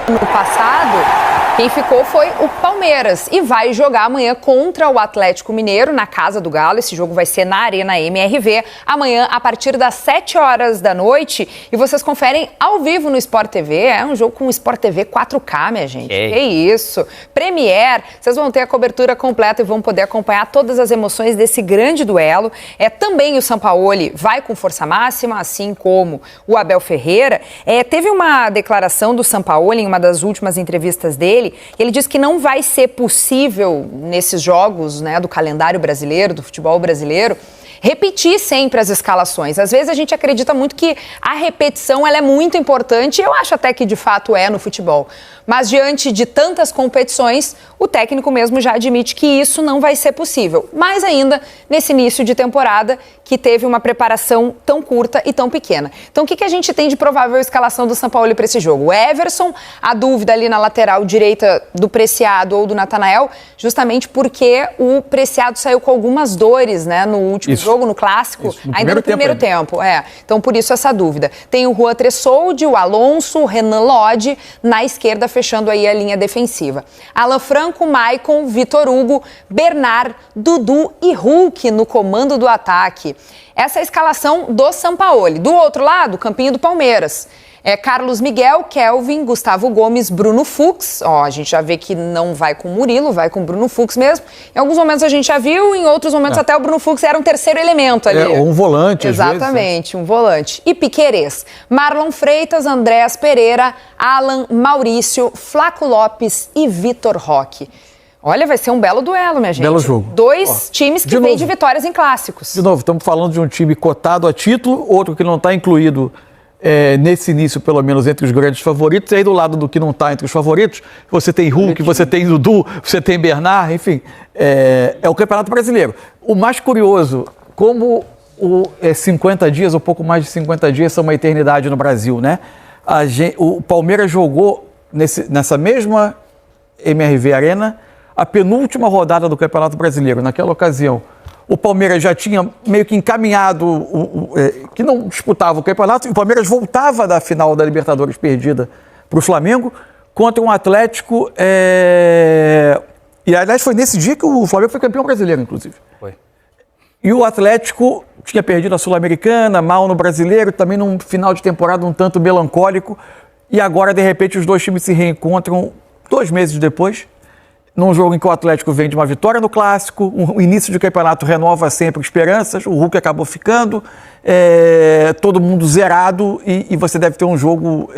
no passado, quem ficou foi o Palmeiras e vai jogar amanhã contra o Atlético Mineiro na Casa do Galo. Esse jogo vai ser na Arena MRV, amanhã a partir das 7 horas da noite. E vocês conferem ao vivo no Sport TV. É um jogo com Sport TV 4K, minha gente. Que isso. Premier, vocês vão ter a cobertura completa e vão poder acompanhar todas as emoções desse grande duelo. Também o Sampaoli vai com força máxima, assim como o Abel Ferreira. Teve uma declaração do Sampaoli em uma das últimas entrevistas dele. Ele disse que não vai ser possível, nesses jogos, né, do calendário brasileiro, do futebol brasileiro, repetir sempre as escalações. Às vezes a gente acredita muito que a repetição ela é muito importante, eu acho até que de fato é no futebol. Mas diante de tantas competições, o técnico mesmo já admite que isso não vai ser possível. Mais ainda nesse início de temporada que teve uma preparação tão curta e tão pequena. Então o que a gente tem de provável escalação do Sampaoli para esse jogo? O Everson, a dúvida ali na lateral direita do Preciado ou do Natanael, justamente porque o Preciado saiu com algumas dores, né, no último jogo, no Clássico, ainda no primeiro tempo. Então por isso essa dúvida. Tem o Juan Tressoldi, o Alonso, o Renan Lodge, na esquerda fechando aí a linha defensiva. Alan Franco, Maicon, Vitor Hugo, Bernard, Dudu e Hulk no comando do ataque. Essa é a escalação do Sampaoli. Do outro lado, campinho do Palmeiras. Carlos Miguel, Kelvin, Gustavo Gomes, Bruno Fux. A gente já vê que não vai com o Murilo, vai com o Bruno Fux mesmo. Em alguns momentos a gente já viu, em outros momentos até o Bruno Fux era um terceiro elemento ali. Ou um volante, exatamente, às vezes, um volante. E Piquerez, Marlon Freitas, Andréas Pereira, Alan, Maurício, Flaco Lopes e Vitor Roque. Olha, vai ser um belo duelo, minha gente. Belo jogo. Dois times que vêm de vitórias em clássicos. De novo, estamos falando de um time cotado a título, outro que não está incluído nesse início, pelo menos, entre os grandes favoritos. E aí, do lado do que não está entre os favoritos, você tem Hulk, você tem Dudu, você tem Bernard, enfim. É o Campeonato Brasileiro. O mais curioso, como 50 dias, ou pouco mais de 50 dias, são uma eternidade no Brasil, né? O Palmeiras jogou nessa mesma MRV Arena a penúltima rodada do Campeonato Brasileiro. Naquela ocasião, o Palmeiras já tinha meio que encaminhado que não disputava o campeonato, e o Palmeiras voltava da final da Libertadores perdida para o Flamengo contra um Atlético. E, aliás, foi nesse dia que o Flamengo foi campeão brasileiro, inclusive. Foi. E o Atlético tinha perdido a Sul-Americana, mal no Brasileiro, também num final de temporada um tanto melancólico. E agora, de repente, os dois times se reencontram 2 meses depois, num jogo em que o Atlético vem de uma vitória no Clássico, o início de campeonato renova sempre esperanças, o Hulk acabou ficando, todo mundo zerado, e você deve ter um jogo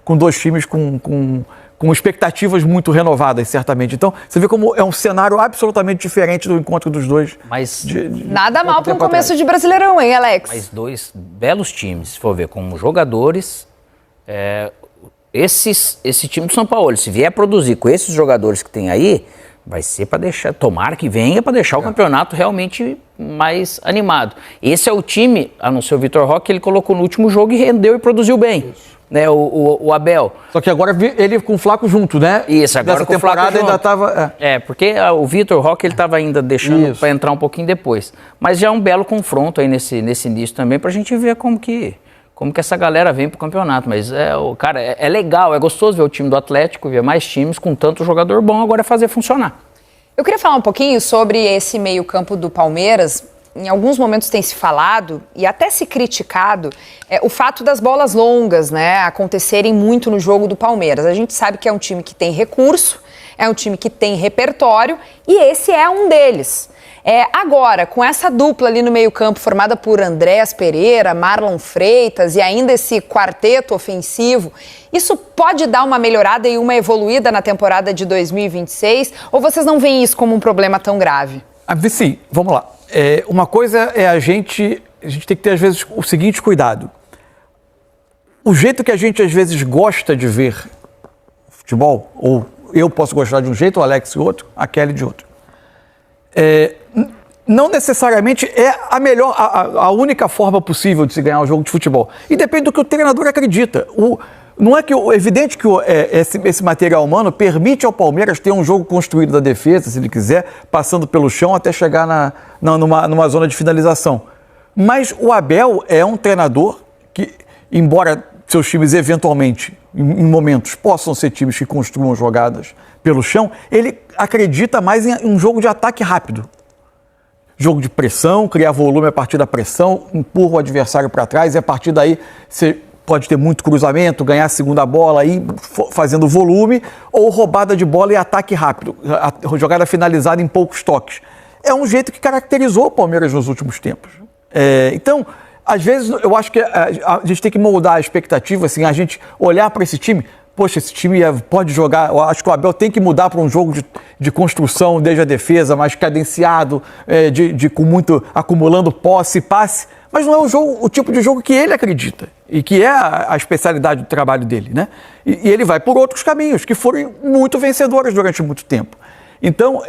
com 2 times com expectativas muito renovadas, certamente. Então, você vê como é um cenário absolutamente diferente do encontro dos dois. Mas nada mal para um começo de Brasileirão, hein, Alex? Mas 2 belos times, se for ver, como jogadores. Esse time do São Paulo, se vier produzir com esses jogadores que tem aí, vai ser para deixar, tomara que venha para deixar o campeonato realmente mais animado. Esse é o time, a não ser o Vitor Roque, que ele colocou no último jogo e rendeu e produziu bem. Né, o Abel. Só que agora ele com o Flaco junto, né? Isso, agora nessa com o Flaco temporada junto. Ainda estava... porque o Vitor Roque ele estava ainda deixando para entrar um pouquinho depois. Mas já é um belo confronto aí nesse início também, para a gente ver como que essa galera vem pro campeonato. Mas, cara, é legal, é gostoso ver o time do Atlético, ver mais times com tanto jogador bom, agora é fazer funcionar. Eu queria falar um pouquinho sobre esse meio-campo do Palmeiras. Em alguns momentos tem se falado e até se criticado o fato das bolas longas, né, acontecerem muito no jogo do Palmeiras. A gente sabe que é um time que tem recurso, é um time que tem repertório e esse é um deles. Agora, com essa dupla ali no meio-campo formada por Andréas Pereira, Marlon Freitas e ainda esse quarteto ofensivo, isso pode dar uma melhorada e uma evoluída na temporada de 2026? Ou vocês não veem isso como um problema tão grave? Sim, vamos lá. Uma coisa é a gente tem que ter, às vezes, o seguinte cuidado. O jeito que a gente, às vezes, gosta de ver futebol, ou eu posso gostar de um jeito, o Alex de outro, a Kelly de outro, não necessariamente é a única forma possível de se ganhar um jogo de futebol. E depende do que o treinador acredita. Não é que é evidente que esse material humano permite ao Palmeiras ter um jogo construído da defesa, se ele quiser, passando pelo chão até chegar numa zona de finalização. Mas o Abel é um treinador que, embora seus times eventualmente, em momentos, possam ser times que construam jogadas pelo chão, ele acredita mais em um jogo de ataque rápido. Jogo de pressão, criar volume a partir da pressão, empurra o adversário para trás e a partir daí você pode ter muito cruzamento, ganhar a segunda bola aí fazendo volume, ou roubada de bola e ataque rápido, a jogada finalizada em poucos toques. É um jeito que caracterizou o Palmeiras nos últimos tempos. Então, às vezes, eu acho que a gente tem que moldar a expectativa, assim, a gente olhar para esse time. Poxa, esse time pode jogar. Eu acho que o Abel tem que mudar para um jogo de construção desde a defesa, mais cadenciado, com muito acumulando posse e passe. Mas não é o tipo de jogo que ele acredita e que é a especialidade do trabalho dele, né? E ele vai por outros caminhos que foram muito vencedores durante muito tempo. Então,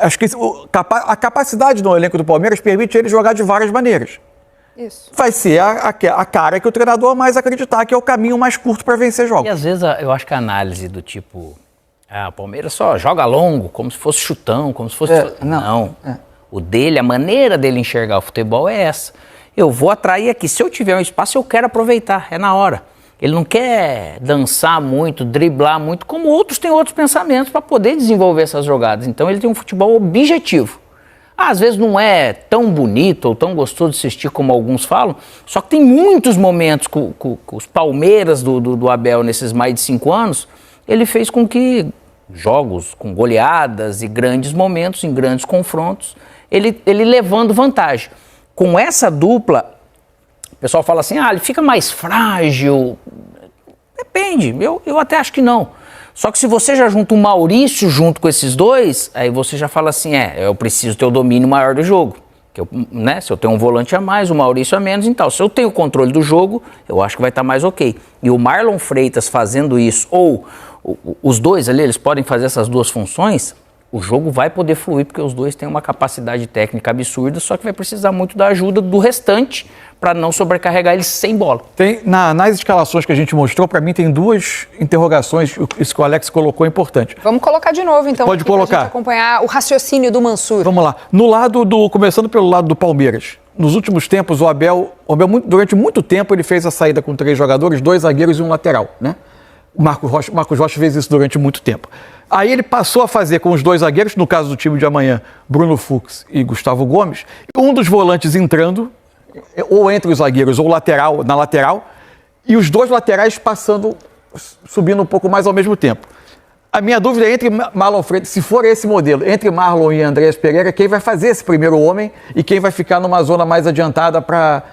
acho que a capacidade do elenco do Palmeiras permite ele jogar de várias maneiras. Isso. Vai ser a cara que o treinador mais acreditar que é o caminho mais curto para vencer jogos. E às vezes eu acho que a análise do tipo, o Palmeiras só joga longo, como se fosse chutão, como se fosse... Não. O dele, a maneira dele enxergar o futebol é essa. Eu vou atrair aqui, se eu tiver um espaço eu quero aproveitar, é na hora. Ele não quer dançar muito, driblar muito, como outros têm outros pensamentos para poder desenvolver essas jogadas. Então ele tem um futebol objetivo. Às vezes não é tão bonito ou tão gostoso de assistir como alguns falam, só que tem muitos momentos com os Palmeiras do Abel nesses mais de 5 anos, ele fez com que jogos com goleadas e grandes momentos, em grandes confrontos, ele levando vantagem. Com essa dupla, o pessoal fala assim, ele fica mais frágil. Depende, eu até acho que não. Só que se você já junta o Maurício junto com esses dois, aí você já fala assim, eu preciso ter o domínio maior do jogo. Se eu tenho um volante a mais, o Maurício a menos, então, se eu tenho o controle do jogo, eu acho que vai estar mais ok. E o Marlon Freitas fazendo isso, ou os dois ali, eles podem fazer essas duas funções, o jogo vai poder fluir, porque os dois têm uma capacidade técnica absurda, só que vai precisar muito da ajuda do restante para não sobrecarregar eles sem bola. Nas escalações que a gente mostrou, para mim tem 2 interrogações, isso que o Alex colocou é importante. Vamos colocar de novo, então. Pode colocar. Pra gente acompanhar o raciocínio do Mansur. Vamos lá. Começando pelo lado do Palmeiras. Nos últimos tempos, o Abel durante muito tempo, ele fez a saída com 3 jogadores, 2 zagueiros e um lateral, né? O Marcos Rocha fez isso durante muito tempo. Aí ele passou a fazer com os 2 zagueiros, no caso do time de amanhã, Bruno Fux e Gustavo Gomes, um dos volantes entrando, ou entre os zagueiros, ou na lateral, e os 2 laterais subindo um pouco mais ao mesmo tempo. A minha dúvida é entre Marlon Freitas, se for esse modelo, entre Marlon e Andreas Pereira, quem vai fazer esse primeiro homem e quem vai ficar numa zona mais adiantada para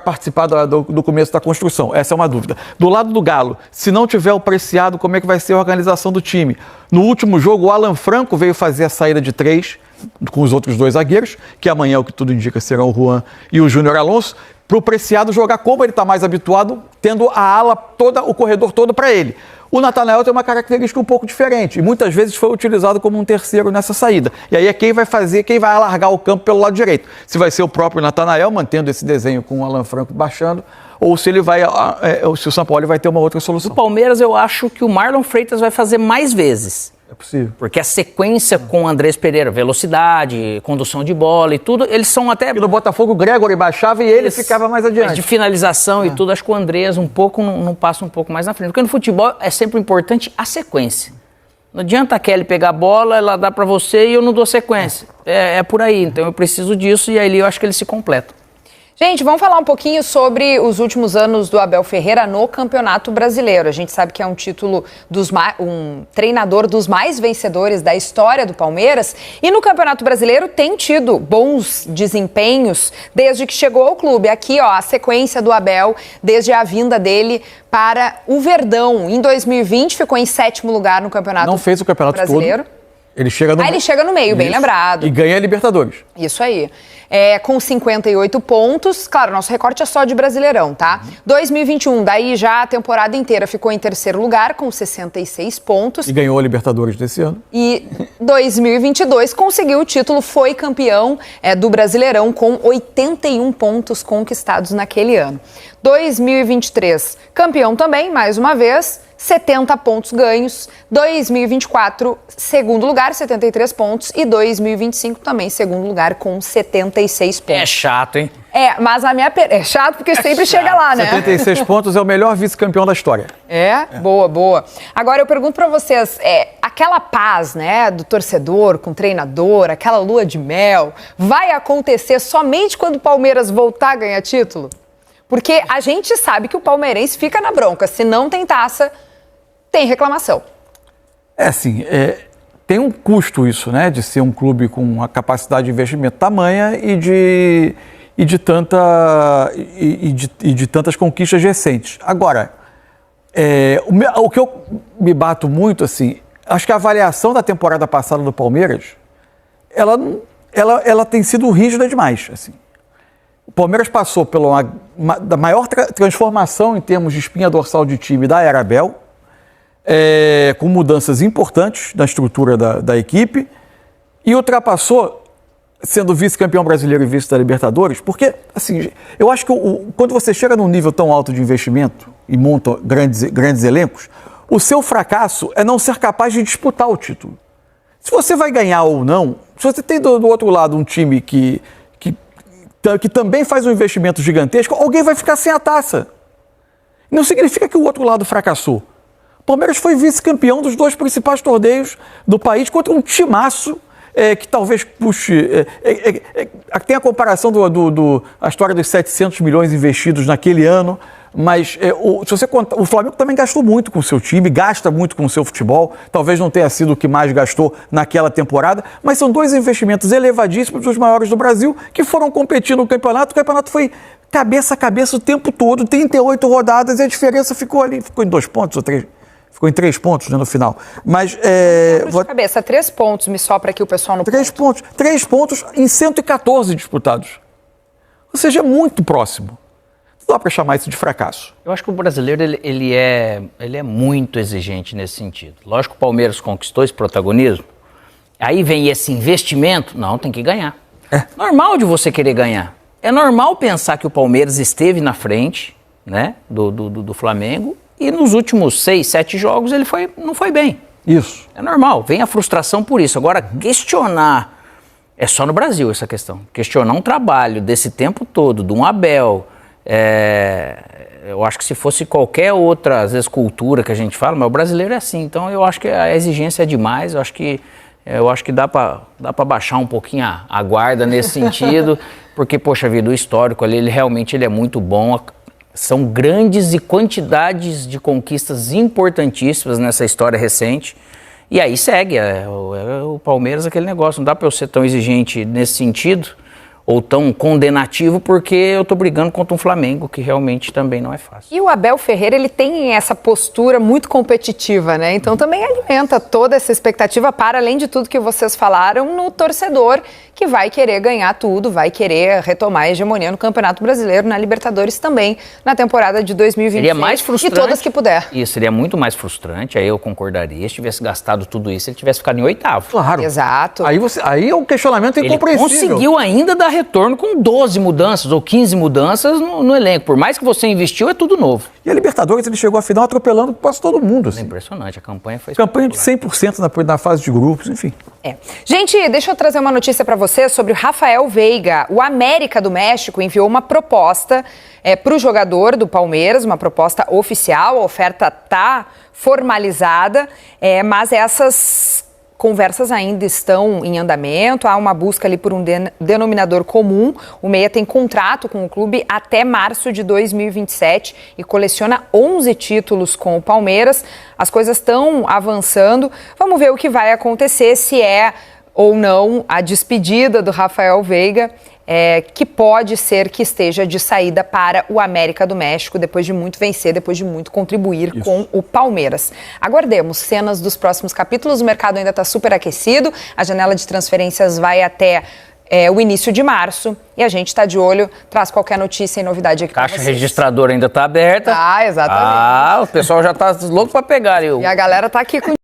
participar do começo da construção. Essa é uma dúvida. Do lado do Galo, se não tiver o Preciado, como é que vai ser a organização do time? No último jogo, o Alan Franco veio fazer a saída de 3 com os outros 2 zagueiros, que amanhã, o que tudo indica, serão o Juan e o Júnior Alonso, para o Preciado jogar como ele está mais habituado, tendo a ala toda, o corredor todo para ele. O Natanael tem uma característica um pouco diferente e muitas vezes foi utilizado como um terceiro nessa saída. E aí é quem vai alargar o campo pelo lado direito. Se vai ser o próprio Natanael, mantendo esse desenho com o Alan Franco baixando, ou se se o São Paulo vai ter uma outra solução. No Palmeiras, eu acho que o Marlon Freitas vai fazer mais vezes. É possível. Porque a sequência com o Andrés Pereira, velocidade, condução de bola e tudo, eles são até... E no Botafogo, o Gregory baixava e ele ficava mais adiante. De finalização e tudo, acho que o Andrés não passa um pouco mais na frente. Porque no futebol é sempre importante a sequência. Não adianta a Kelly pegar a bola, ela dá pra você e eu não dou sequência. É por aí, então eu preciso disso e aí eu acho que eles se completam. Gente, vamos falar um pouquinho sobre os últimos anos do Abel Ferreira no Campeonato Brasileiro. A gente sabe que é um título um treinador dos mais vencedores da história do Palmeiras. E no Campeonato Brasileiro tem tido bons desempenhos desde que chegou ao clube. Aqui, a sequência do Abel, desde a vinda dele para o Verdão. Em 2020 ficou em 7º lugar no Campeonato Brasileiro. Não fez o Campeonato Brasileiro. Todo. Ele chega no meio, bem lembrado. E ganha a Libertadores. Isso aí. Com 58 pontos. Claro, nosso recorte é só de Brasileirão, tá? 2021, daí já a temporada inteira ficou em 3º lugar, com 66 pontos. E ganhou a Libertadores desse ano. E 2022 conseguiu o título, foi campeão do Brasileirão, com 81 pontos conquistados naquele ano. 2023, campeão também, mais uma vez. 70 pontos ganhos. 2024, segundo lugar, 73 pontos. E 2025 também, segundo lugar, com 76 pontos. É chato, hein? Mas a minha... É chato porque sempre chega lá, né? 76 pontos é o melhor vice-campeão da história. Boa, boa. Agora eu pergunto pra vocês, aquela paz, né, do torcedor com o treinador, aquela lua de mel, vai acontecer somente quando o Palmeiras voltar a ganhar título? Porque a gente sabe que o palmeirense fica na bronca. Se não tem taça, tem reclamação. Tem um custo isso, né? De ser um clube com uma capacidade de investimento tamanha e de tantas conquistas recentes. Agora, o que eu me bato muito, assim, acho que a avaliação da temporada passada do Palmeiras, ela tem sido rígida demais, assim. O Palmeiras passou pela da maior transformação em termos de espinha dorsal de time da era Abel, com mudanças importantes na estrutura da equipe, e ultrapassou, sendo vice-campeão brasileiro e vice da Libertadores, porque, assim, eu acho que quando você chega num nível tão alto de investimento e monta grandes elencos, o seu fracasso é não ser capaz de disputar o título. Se você vai ganhar ou não, se você tem do outro lado um time que também faz um investimento gigantesco, alguém vai ficar sem a taça. Não significa que o outro lado fracassou. O Palmeiras foi vice-campeão dos 2 principais torneios do país contra um timaço que talvez puxe... tem a comparação a história dos 700 milhões investidos naquele ano, mas se você contar, o Flamengo também gastou muito com o seu time, gasta muito com o seu futebol, talvez não tenha sido o que mais gastou naquela temporada, mas são 2 investimentos elevadíssimos dos maiores do Brasil que foram competir no campeonato. O campeonato foi cabeça a cabeça o tempo todo, 38 rodadas, e a diferença ficou em 2 pontos ou 3. Ficou em 3 pontos, né, no final. Mas. De cabeça, 3 pontos, me sopra aqui o pessoal no 3 pontos. 3 pontos em 114 disputados. Ou seja, é muito próximo. Não dá para chamar isso de fracasso. Eu acho que o brasileiro ele é muito exigente nesse sentido. Lógico que o Palmeiras conquistou esse protagonismo. Aí vem esse investimento. Não, tem que ganhar. Normal de você querer ganhar. É normal pensar que o Palmeiras esteve na frente, né, do Flamengo. E nos últimos 6, 7 jogos ele não foi bem. Isso. É normal, vem a frustração por isso. Agora, questionar, é só no Brasil essa questão. Questionar um trabalho desse tempo todo, de um Abel, eu acho que se fosse qualquer outra, às vezes, cultura que a gente fala, mas o brasileiro é assim. Então eu acho que a exigência é demais, eu acho que dá para baixar um pouquinho a guarda nesse sentido, porque, poxa vida, o histórico ali, ele realmente é muito bom. São grandes e quantidades de conquistas importantíssimas nessa história recente. E aí segue, o Palmeiras aquele negócio. Não dá para eu ser tão exigente nesse sentido, ou tão condenativo, porque eu tô brigando contra um Flamengo, que realmente também não é fácil. E o Abel Ferreira, ele tem essa postura muito competitiva, né? Então também alimenta toda essa expectativa, para além de tudo que vocês falaram, no torcedor que vai querer ganhar tudo, vai querer retomar a hegemonia no Campeonato Brasileiro, na Libertadores também, na temporada de 2026. Seria mais frustrante. E todas que puder. Isso, seria muito mais frustrante, aí eu concordaria, se tivesse gastado tudo isso, ele tivesse ficado em 8º. Claro. Exato. Aí é um questionamento incompreensível. Ele conseguiu ainda dar retorno com 12 mudanças ou 15 mudanças no elenco. Por mais que você investiu, é tudo novo. E a Libertadores, ele chegou à final atropelando quase todo mundo. Assim. É impressionante, a campanha foi campanha de 100% na fase de grupos, enfim. Gente, deixa eu trazer uma notícia para você sobre o Rafael Veiga. O América do México enviou uma proposta para o jogador do Palmeiras, uma proposta oficial, a oferta está formalizada, mas essas conversas ainda estão em andamento, há uma busca ali por um denominador comum. O Meia tem contrato com o clube até março de 2027 e coleciona 11 títulos com o Palmeiras. As coisas estão avançando. Vamos ver o que vai acontecer, se é ou não a despedida do Rafael Veiga, que pode ser que esteja de saída para o América do México, depois de muito vencer, depois de muito contribuir com o Palmeiras. Aguardemos cenas dos próximos capítulos, o mercado ainda está super aquecido, a janela de transferências vai até o início de março e a gente está de olho, traz qualquer notícia e novidade aqui para vocês. Caixa registradora ainda está aberta. Ah, exatamente. O pessoal já está louco para pegar ali. E a galera está aqui com